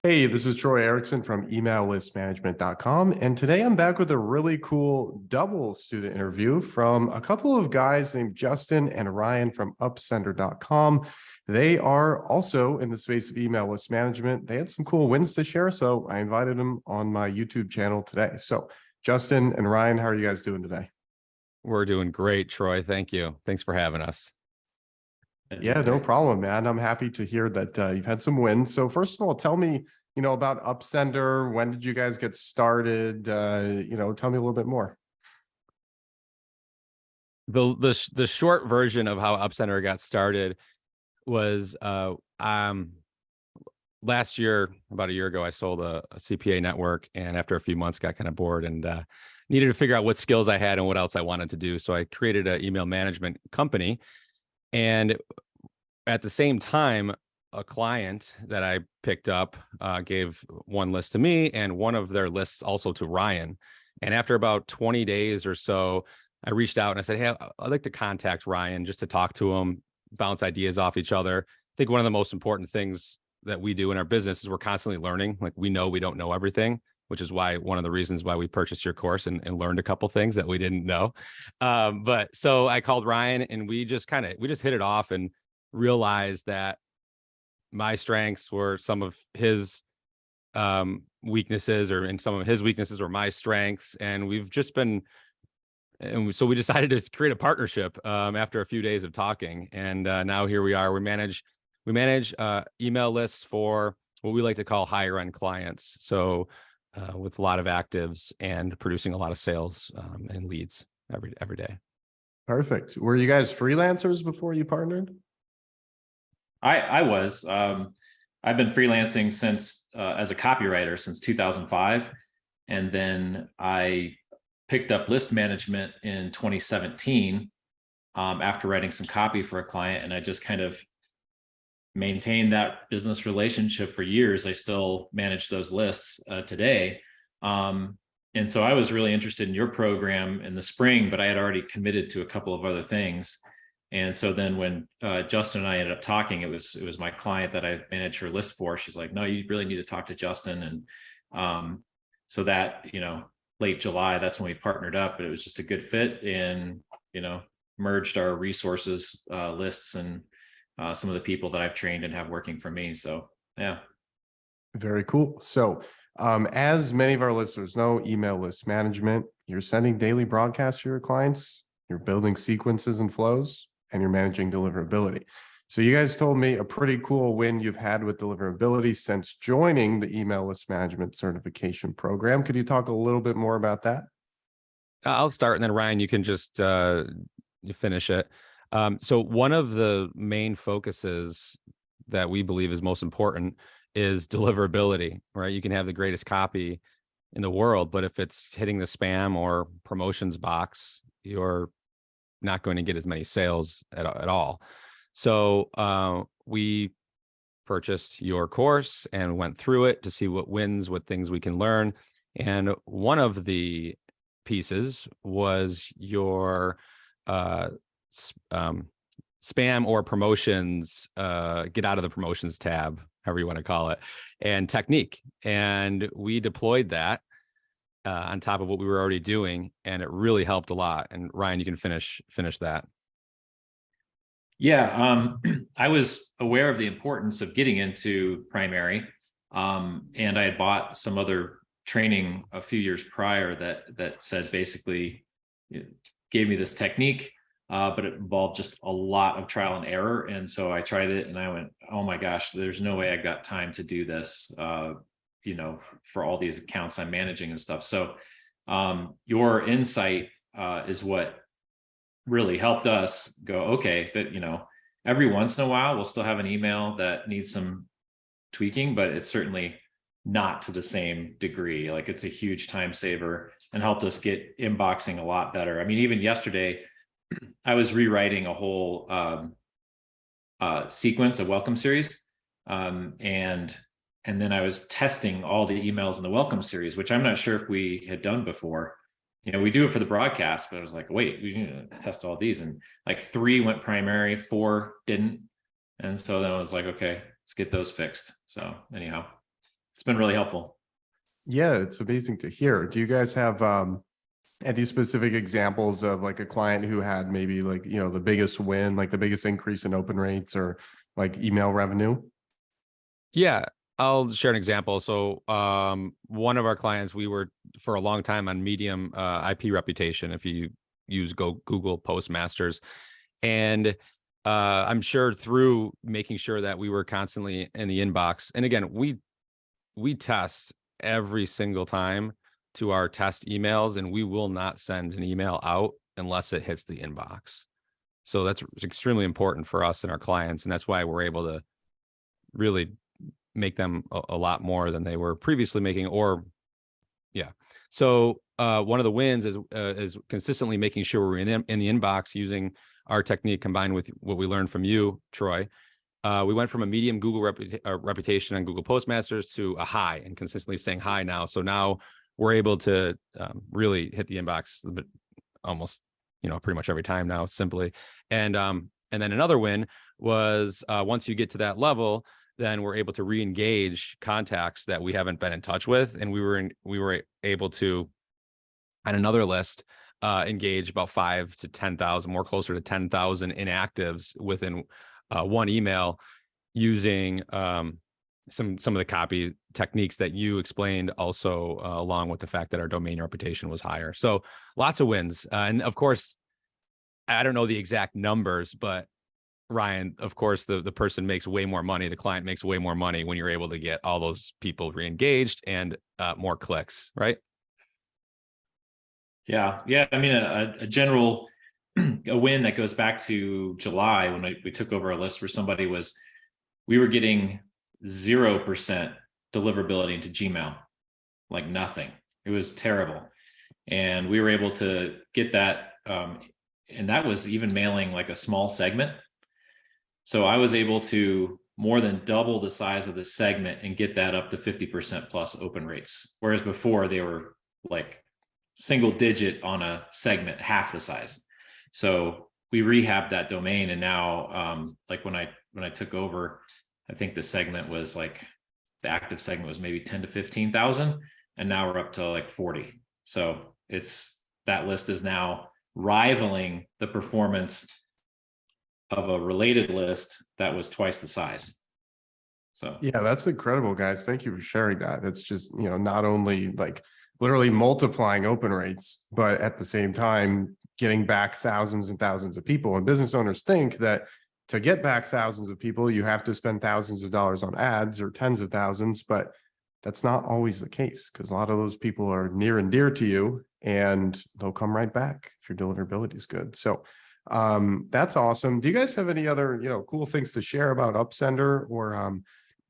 Hey, this is Troy Erickson from emaillistmanagement.com. And today I'm back with a really cool double student interview from a couple of guys named Justin and Ryan from upsender.com. They are also in the space of email list management. They had some cool wins to share, so I invited them on my YouTube channel today. So, Justin and Ryan, how are you guys doing today? We're doing great, Troy. Thank you. Thanks for having us. Yeah, no problem, man. I'm happy to hear that you've had some wins. So first of all, tell me, about Upsender. When did you guys get started? Tell me a little bit more. The short version of how Upcenter got started was last year, about a year ago, I sold a CPA network, and after a few months got kind of bored and needed to figure out what skills I had and what else I wanted to do. So I created an email management company, and at the same time, a client that I picked up gave one list to me and one of their lists also to Ryan. And after about 20 days or so, I reached out and I said, hey, I'd like to contact Ryan just to talk to him, bounce ideas off each other. I think one of the most important things that we do in our business is we're constantly learning. Like, we know we don't know everything, which is why one of the reasons why we purchased your course and learned a couple things that we didn't know. But so I called Ryan and we just hit it off and realized that my strengths were some of his weaknesses, and some of his weaknesses were my strengths. And so we decided to create a partnership after a few days of talking. And now here we are. We manage email lists for what we like to call higher end clients. So with a lot of actives and producing a lot of sales and leads every day. Perfect. Were you guys freelancers before you partnered? I was. I've been freelancing since as a copywriter since 2005, and then I picked up list management in 2017 after writing some copy for a client, and I just kind of maintained that business relationship for years. I still manage those lists today. And so I was really interested in your program in the spring, but I had already committed to a couple of other things. And so then when Justin and I ended up talking, it was my client that I managed her list for. She's like, no, you really need to talk to Justin. And so that, late July, that's when we partnered up, but it was just a good fit, and, merged our resources lists and some of the people that I've trained and have working for me. So, yeah. Very cool. So as many of our listeners know, email list management, you're sending daily broadcasts to your clients, you're building sequences and flows, and you're managing deliverability. So you guys told me a pretty cool win you've had with deliverability since joining the email list management certification program. Could you talk a little bit more about that? I'll start, and then Ryan, you can just you finish it. So one of the main focuses that we believe is most important is deliverability, right? You can have the greatest copy in the world, but if it's hitting the spam or promotions box, you're not going to get as many sales at all. So we purchased your course and went through it to see what wins, what things we can learn. And one of the pieces was your spam or promotions, get out of the promotions tab, however you want to call it, and technique. And we deployed that on top of what we were already doing, and it really helped a lot. And Ryan, you can finish that. Yeah, I was aware of the importance of getting into primary, and I had bought some other training a few years prior that said basically, gave me this technique, but it involved just a lot of trial and error. And so I tried it, and I went, oh my gosh, there's no way I got time to do this, for all these accounts I'm managing and stuff. So your insight is what really helped us go, okay, but every once in a while we'll still have an email that needs some tweaking, but it's certainly not to the same degree. Like, it's a huge time saver and helped us get inboxing a lot better. I mean, even yesterday I was rewriting a whole sequence, a welcome series, and then I was testing all the emails in the welcome series, which I'm not sure if we had done before. We do it for the broadcast, but I was like, wait, we need to test all these. And like 3 went primary, 4 didn't. And so then I was like, okay, let's get those fixed. So anyhow. it's been really helpful. Yeah, it's amazing to hear. Do you guys have any specific examples of like a client who had maybe like, you know, the biggest win, like the biggest increase in open rates or like email revenue? Yeah, I'll share an example. So one of our clients, we were for a long time on medium IP reputation, if you use Google Postmasters. And I'm sure through making sure that we were constantly in the inbox. And again, we test every single time to our test emails, and we will not send an email out unless it hits the inbox. So that's extremely important for us and our clients. And that's why we're able to really make them a lot more than they were previously making. Or yeah. So one of the wins is consistently making sure we're in the inbox using our technique combined with what we learned from you, Troy. We went from a medium Google reputation on Google Postmasters to a high, and consistently saying high now. So now we're able to really hit the inbox almost, pretty much every time now, simply. And then another win was once you get to that level, then we're able to re-engage contacts that we haven't been in touch with. And we were able to, on another list, engage about 5,000 to 10,000, more closer to 10,000 inactives within one email, using some of the copy techniques that you explained, also along with the fact that our domain reputation was higher. So lots of wins. And of course, I don't know the exact numbers, but Ryan, of course, the person makes way more money. The client makes way more money when you're able to get all those people re-engaged and more clicks, right? Yeah. I mean, a general a win that goes back to July when we took over a list for somebody was we were getting 0% deliverability into Gmail, like nothing. It was terrible. And we were able to get that. And that was even mailing like a small segment. So I was able to more than double the size of the segment and get that up to 50% plus open rates. Whereas before they were like single digit on a segment, half the size. So we rehabbed that domain. And now like when I took over, I think the segment was like, the active segment was maybe 10 to 15,000. And now we're up to like 40. So that list is now rivaling the performance of a related list that was twice the size. So yeah, that's incredible, guys. Thank you for sharing that. It's just, not only like literally multiplying open rates, but at the same time, getting back thousands and thousands of people. And business owners think that to get back thousands of people, you have to spend thousands of dollars on ads or tens of thousands, but that's not always the case, because a lot of those people are near and dear to you and they'll come right back if your deliverability is good. So that's awesome. Do you guys have any other, cool things to share about Upsender, or,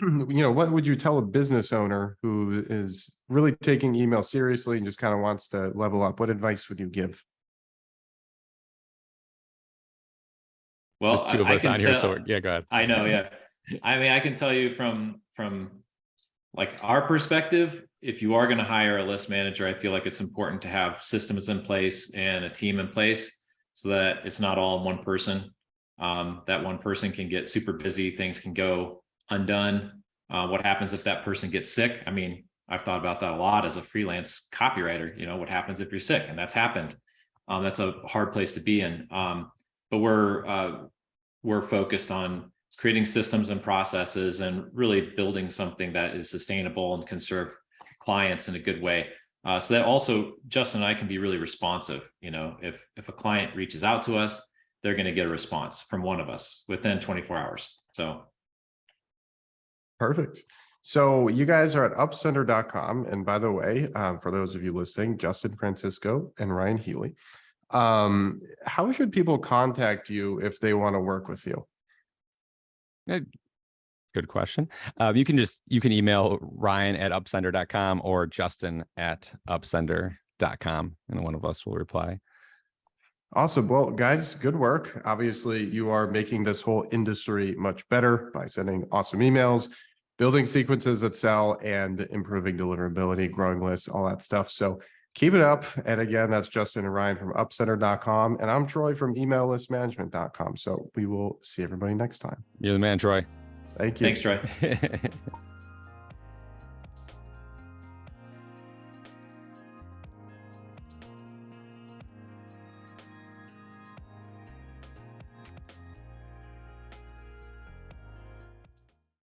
what would you tell a business owner who is really taking email seriously and just kind of wants to level up? What advice would you give? Well, There's two of us on here, so yeah, go ahead. I know, yeah. I mean, I can tell you from like our perspective, if you are going to hire a list manager, I feel like it's important to have systems in place and a team in place so that it's not all one person. That one person can get super busy, things can go undone. What happens if that person gets sick? I mean, I've thought about that a lot as a freelance copywriter. What happens if you're sick? And that's happened. That's a hard place to be in. But we're focused on creating systems and processes and really building something that is sustainable and can serve clients in a good way. So that also Justin and I can be really responsive. If a client reaches out to us, they're going to get a response from one of us within 24 hours. So perfect. So you guys are at upsender.com. And by the way, for those of you listening, Justin Francisco and Ryan Healy, how should people contact you if they want to work with you? Good question. You can email Ryan at upsender.com or Justin at upsender.com, and one of us will reply. Awesome. Well, guys, good work. Obviously, you are making this whole industry much better by sending awesome emails, building sequences that sell, and improving deliverability, growing lists, all that stuff. So keep it up. And again, that's Justin and Ryan from upsender.com. And I'm Troy from emaillistmanagement.com. So we will see everybody next time. You're the man, Troy. Thank you. Thanks, Troy.